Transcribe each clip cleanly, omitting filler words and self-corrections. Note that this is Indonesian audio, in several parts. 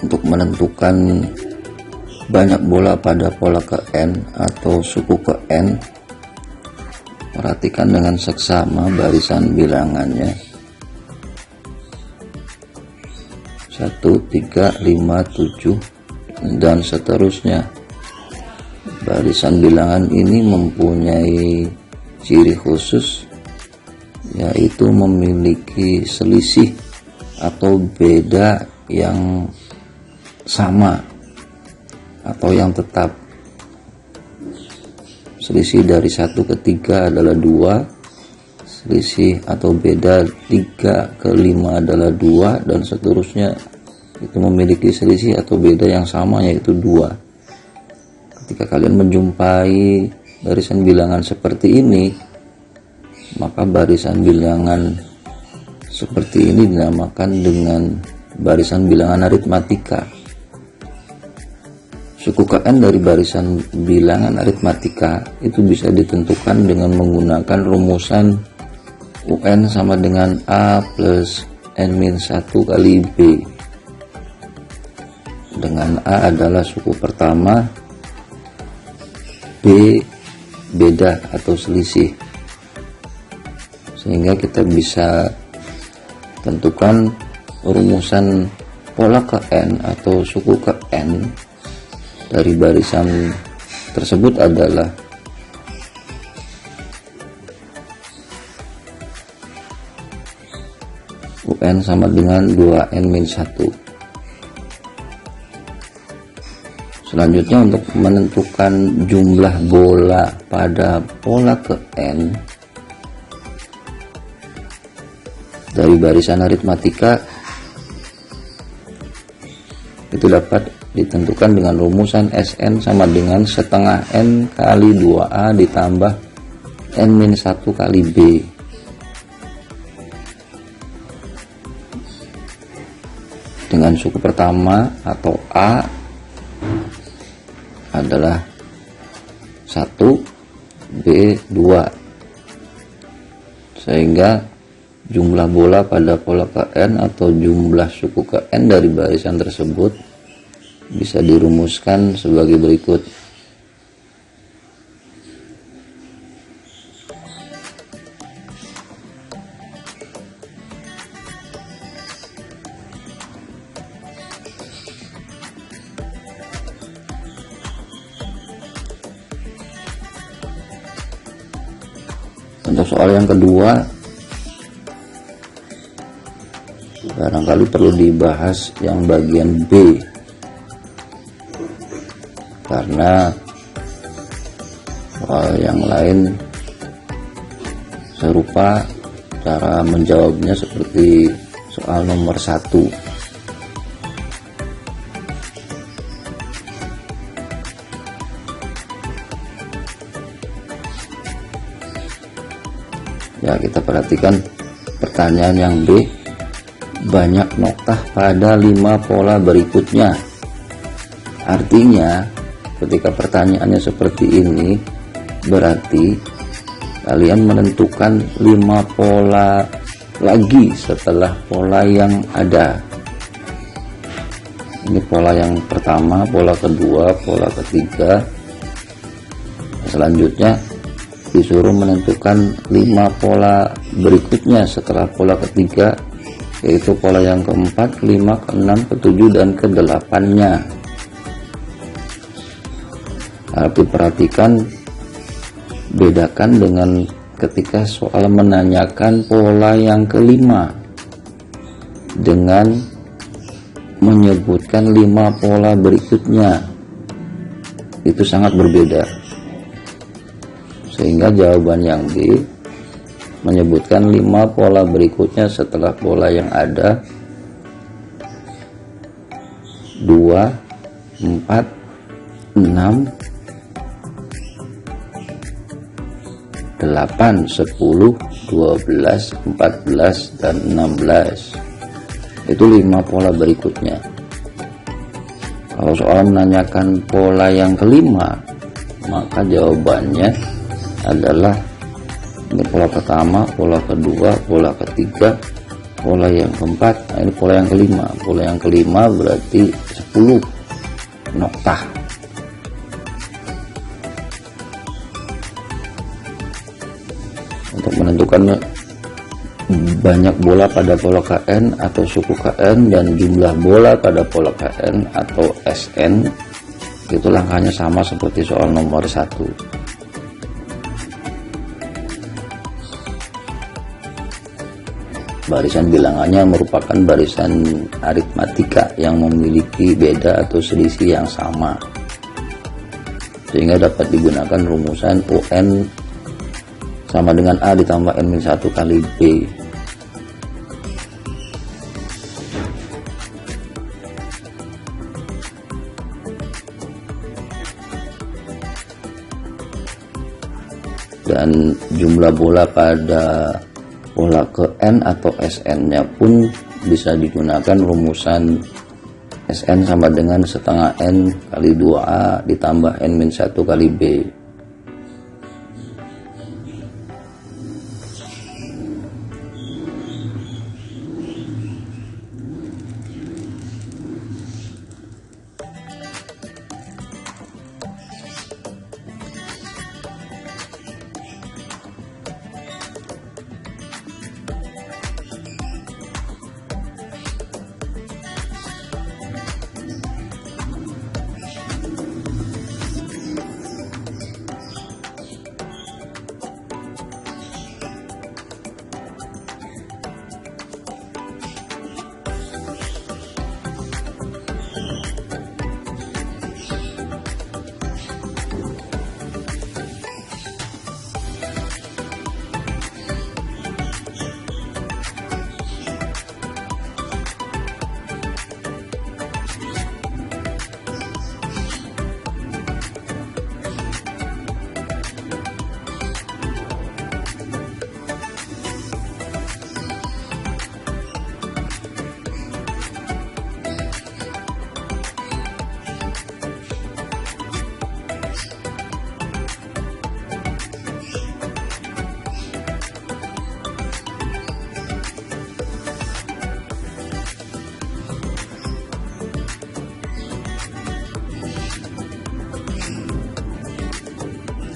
untuk menentukan banyak bola pada pola ke N atau suku ke N, perhatikan dengan seksama barisan bilangannya 1, 3, 5, 7 dan seterusnya. Barisan bilangan ini mempunyai ciri khusus, yaitu memiliki selisih atau beda yang sama atau yang tetap. Selisih dari 1 ke 3 adalah 2, selisih atau beda 3 ke 5 adalah 2, dan seterusnya itu memiliki selisih atau beda yang sama, yaitu 2. Ketika kalian menjumpai barisan bilangan seperti ini, maka barisan bilangan seperti ini dinamakan dengan barisan bilangan aritmatika. Suku KN dari barisan bilangan aritmatika itu bisa ditentukan dengan menggunakan rumusan UN sama dengan A plus N-1 kali B. Dengan A adalah suku pertama, B beda atau selisih, sehingga kita bisa tentukan rumusan pola ke N atau suku ke N dari barisan tersebut adalah UN sama dengan 2N-1. Selanjutnya, untuk menentukan jumlah bola pada pola ke N dari barisan aritmatika itu dapat ditentukan dengan rumusan Sn sama dengan setengah N kali 2A ditambah N-1 kali B. Dengan suku pertama atau A adalah 1, B 2, sehingga jumlah bola pada pola ke N atau jumlah suku ke N dari barisan tersebut bisa dirumuskan sebagai berikut. Untuk soal yang kedua, barangkali perlu dibahas yang bagian B, karena soal yang lain serupa cara menjawabnya seperti soal nomor 1. Ya, kita perhatikan pertanyaan yang B. Banyak noktah pada 5 pola berikutnya. Artinya, ketika pertanyaannya seperti ini, berarti kalian menentukan 5 pola lagi setelah pola yang ada. Ini pola yang pertama, pola kedua, pola ketiga. Selanjutnya disuruh menentukan 5 pola berikutnya setelah pola ketiga, yaitu pola yang keempat, kelima, keenam, ketujuh, dan ke-8-nya. Tapi perhatikan, bedakan dengan ketika soal menanyakan pola yang kelima dengan menyebutkan 5 pola berikutnya. Itu sangat berbeda. Sehingga jawaban yang B menyebutkan 5 pola berikutnya setelah pola yang ada 2, 4, 6, 8, 10, 12, 14, dan 16. Itu 5 pola berikutnya. Kalau soal menanyakan pola yang kelima, maka jawabannya adalah ini pola pertama, pola kedua, pola ketiga, pola yang keempat. Nah, ini pola yang kelima. Pola yang kelima berarti 10 noktah. Untuk menentukan banyak bola pada pola KN atau suku KN dan jumlah bola pada pola KN atau SN, itu langkahnya sama seperti soal nomor 1. Barisan bilangannya merupakan barisan aritmatika yang memiliki beda atau selisih yang sama, sehingga dapat digunakan rumusan UN sama dengan A ditambah N-1 kali B. Dan jumlah bola pada pola ke N atau SN nya pun bisa digunakan rumusan SN sama dengan setengah N kali 2A ditambah N-1 kali B.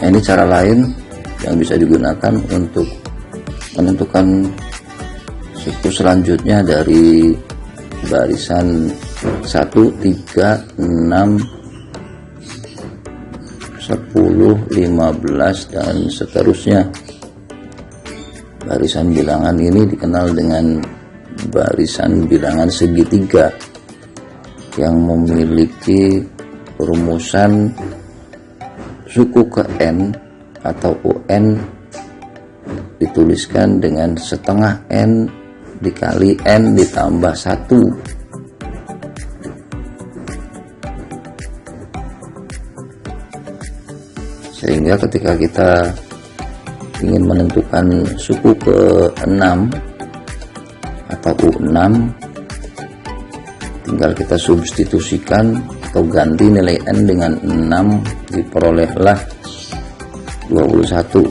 Nah, ini cara lain yang bisa digunakan untuk menentukan suku selanjutnya dari barisan 1, 3, 6, 10, 15 dan seterusnya. Barisan bilangan ini dikenal dengan barisan bilangan segitiga yang memiliki rumusan suku ke N atau UN dituliskan dengan setengah N dikali N ditambah 1. Sehingga ketika kita ingin menentukan suku ke-6 atau U6, tinggal kita substitusikan atau ganti nilai N dengan 6, diperolehlah 21.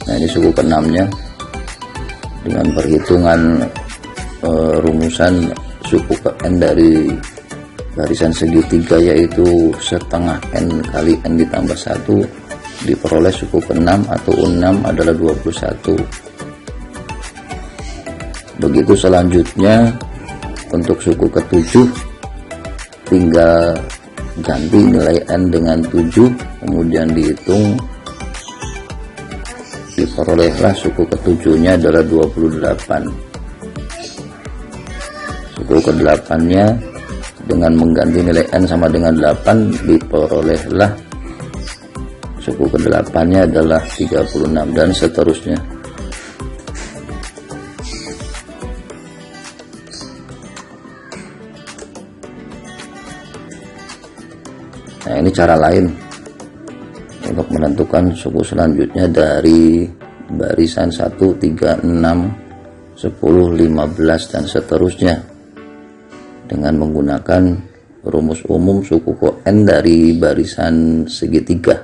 Nah, ini suku ke-6 nya dengan perhitungan rumusan suku ke N dari barisan segitiga, yaitu setengah N kali N ditambah 1, diperoleh suku ke-6 atau U6 adalah 21. Begitu selanjutnya untuk suku ke-7, tinggal ganti nilai N dengan 7, kemudian dihitung, diperolehlah suku ke-7 nya adalah 28. Suku ke-8 nya dengan mengganti nilai N sama dengan 8, diperolehlah suku ke-8 nya adalah 36 dan seterusnya. Nah, ini cara lain untuk menentukan suku selanjutnya dari barisan 1, 3, 6, 10, 15 dan seterusnya dengan menggunakan rumus umum suku ke N dari barisan segitiga.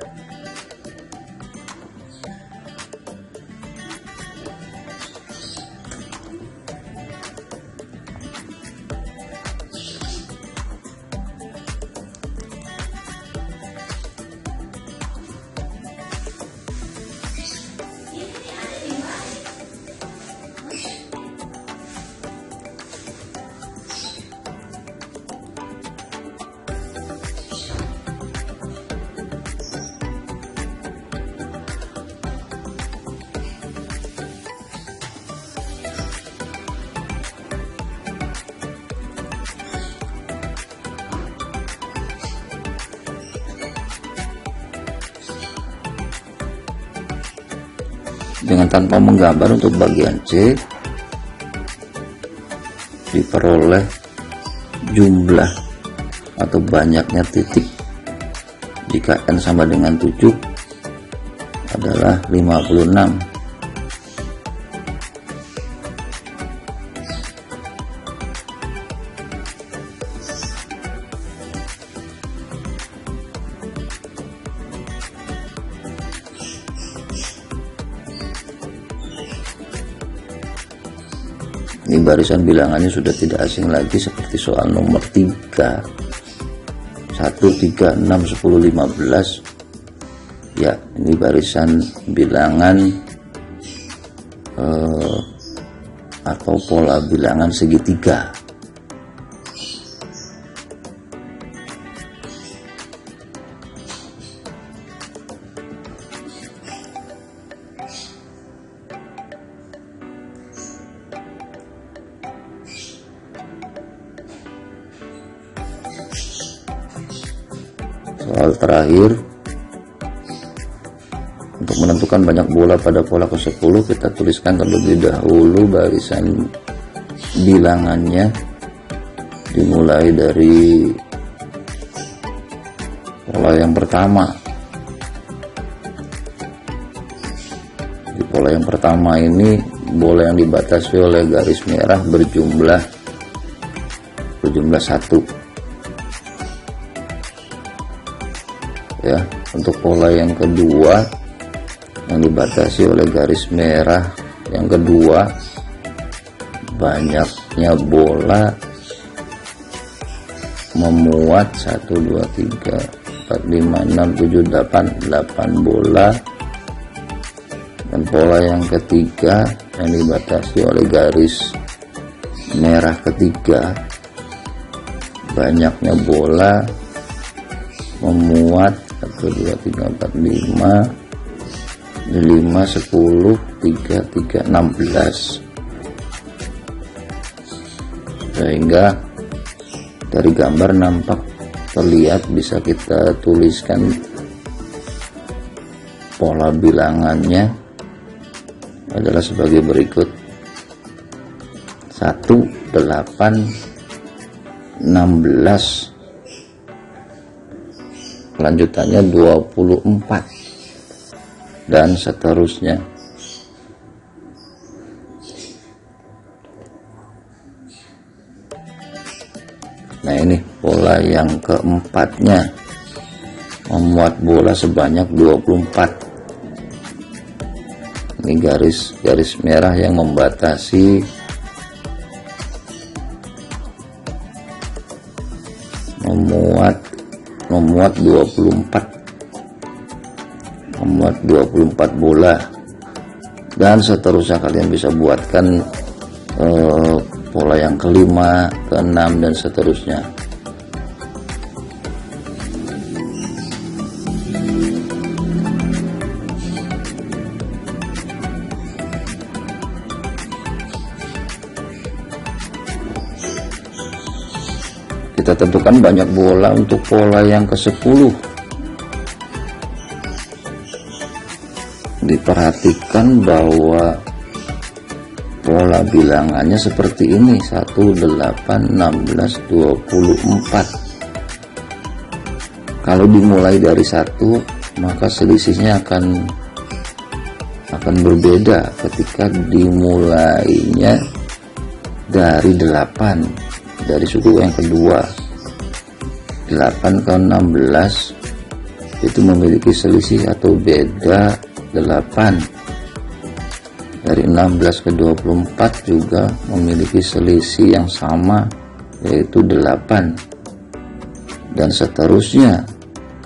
dengan tanpa menggambar. Untuk bagian C diperoleh jumlah atau banyaknya titik jika N sama dengan 7 adalah 56. Ini barisan bilangannya sudah tidak asing lagi seperti soal nomor 3. 1, 3, 6, 10, 15. Ya, ini barisan bilangan atau pola bilangan segitiga. Soal terakhir, untuk menentukan banyak bola pada pola ke-10, kita tuliskan terlebih dahulu barisan bilangannya, dimulai dari pola yang pertama. Di pola yang pertama ini bola yang dibatasi oleh garis merah berjumlah 1. Ya, untuk pola yang kedua yang dibatasi oleh garis merah yang kedua, banyaknya bola memuat 1, 2, 3, 4, 5, 6, 7, 8 bola. Dan pola yang ketiga yang dibatasi oleh garis merah ketiga, banyaknya bola memuat 1, 2, 3, 4, 5, 10, 3, 16. Sehingga dari gambar nampak terlihat, bisa kita tuliskan pola bilangannya adalah sebagai berikut: 1, 8, 16, lanjutannya 24, dan seterusnya. Nah, ini pola yang keempatnya, memuat bola sebanyak 24. Ini garis merah yang membatasi memuat 24 bola, dan seterusnya. Kalian bisa buatkan pola yang kelima, keenam, dan seterusnya. Kita tentukan banyak bola untuk pola yang ke-10. Diperhatikan bahwa pola bilangannya seperti ini: 1, 8, 16, 24. Kalau dimulai dari 1, maka selisihnya akan berbeda ketika dimulainya dari 8, dari suku yang kedua. 8 ke 16 itu memiliki selisih atau beda 8. Dari 16 ke 24 juga memiliki selisih yang sama, yaitu 8, dan seterusnya.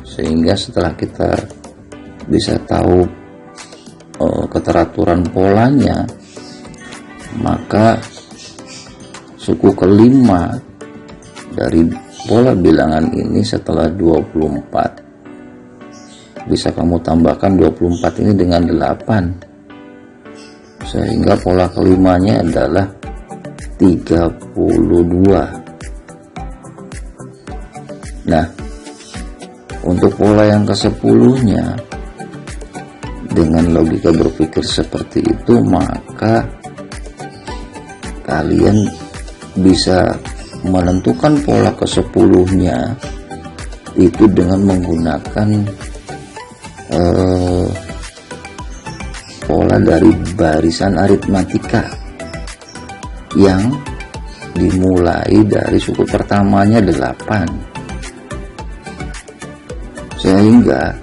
Sehingga setelah kita bisa tahu keteraturan polanya, maka suku kelima dari pola bilangan ini setelah 24 bisa kamu tambahkan 24 ini dengan 8, sehingga pola kelimanya adalah 32. Nah, untuk pola yang ke-10-nya Dengan logika berpikir seperti itu, maka kalian bisa menentukan pola ke-10-nya itu dengan menggunakan pola dari barisan aritmatika yang dimulai dari suku pertamanya 8, sehingga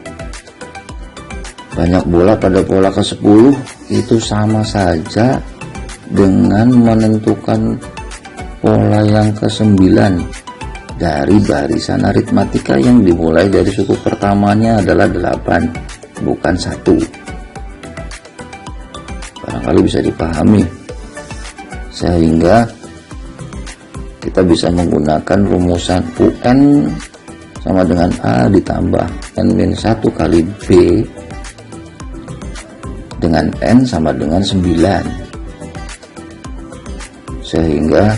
banyak bola pada pola ke-10 itu sama saja dengan menentukan pola yang ke-9 dari barisan aritmatika yang dimulai dari suku pertamanya adalah 8, bukan 1. Barangkali bisa dipahami, sehingga kita bisa menggunakan rumusan UN sama dengan A ditambah N-1 kali B dengan N sama dengan 9, sehingga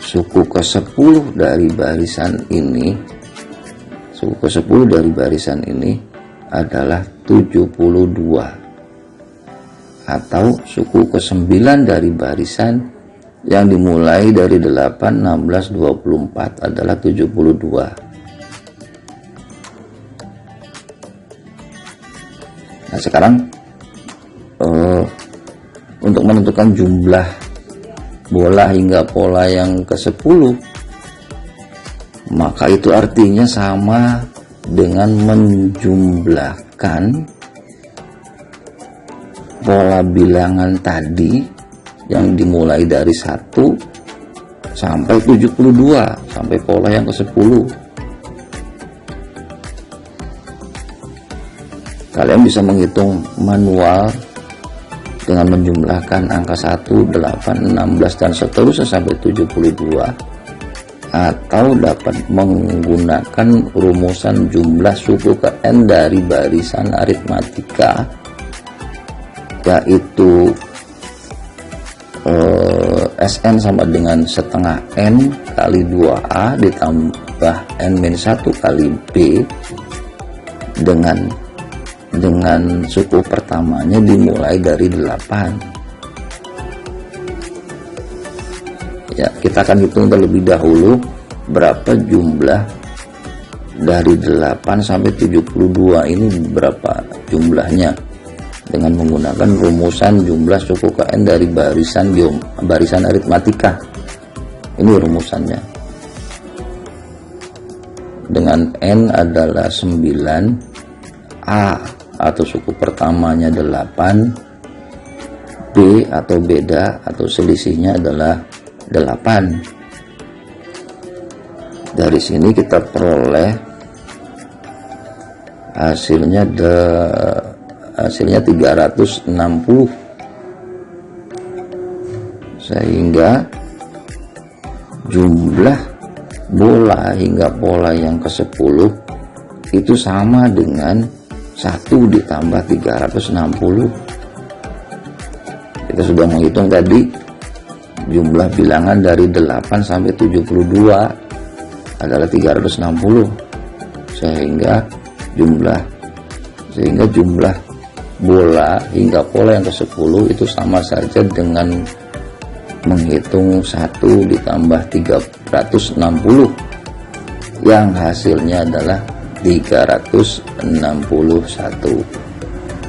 suku ke-10 dari barisan ini, adalah 72, atau suku ke-9 dari barisan yang dimulai dari 8, 16, 24 adalah 72. Nah, sekarang untuk menentukan jumlah bola hingga pola yang ke-10, maka itu artinya sama dengan menjumlahkan pola bilangan tadi yang dimulai dari 1 sampai 72, sampai pola yang ke-10. Kalian bisa menghitung manual dengan menjumlahkan angka 1, 8, 16 dan seterusnya sampai 72, atau dapat menggunakan rumusan jumlah suku ke N dari barisan aritmatika, yaitu Sn sama dengan setengah N kali 2A ditambah N-1 kali B dengan suku pertamanya dimulai dari 8. Ya, kita akan hitung terlebih dahulu berapa jumlah dari 8 sampai 72 ini, berapa jumlahnya, dengan menggunakan rumusan jumlah suku ke N dari barisan aritmatika. Ini rumusannya. Dengan N adalah 9, A atau suku pertamanya 8, B atau beda atau selisihnya adalah 8. Dari sini kita peroleh hasilnya 360, sehingga jumlah bola hingga pola yang ke-10 itu sama dengan 1 ditambah 360. Kita sudah menghitung tadi jumlah bilangan dari 8 sampai 72 adalah 360, sehingga jumlah bola hingga pola yang ke-10 itu sama saja dengan menghitung 1 ditambah 360 yang hasilnya adalah 361.